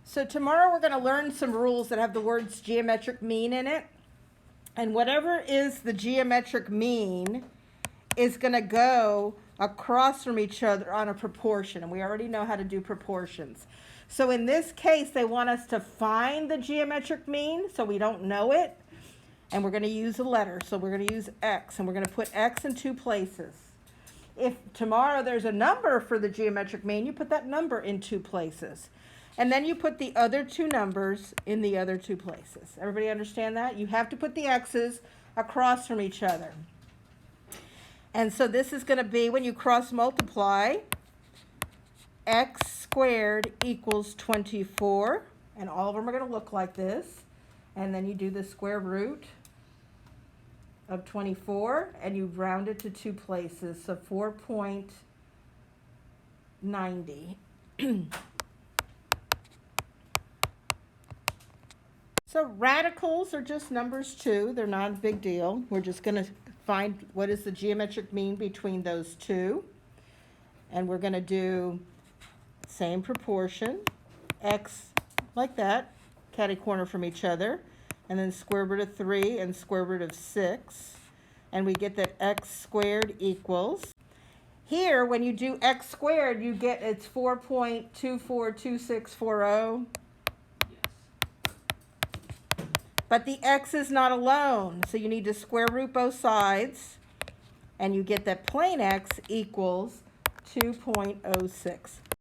So tomorrow we're going to learn some rules that have the words geometric mean in it. And whatever is the geometric mean is going to go across from each other on a proportion. And we already know how to do proportions. So in this case, they want us to find the geometric mean, so we don't know it. And we're going to use a letter. So we're going to use x, and we're going to put x in two places. If tomorrow there's a number for the geometric mean, you put that number in two places. And then you put the other two numbers in the other two places. Everybody understand that? You have to put the x's across from each other. And so this is going to be, when you cross multiply, x squared equals 24. And all of them are going to look like this. And then you do the square root of 24, and you round it to two places, so 4.90. So radicals are just numbers too. They're not a big deal. We're just going to find what is the geometric mean between those two. And we're going to do same proportion, x like that, catty corner from each other, and then square root of 3 and square root of 6. And we get that x squared equals. Here, when you do x squared, you get it's 4.242640. But the x is not alone, so you need to square root both sides, and you get that plain x equals 2.06.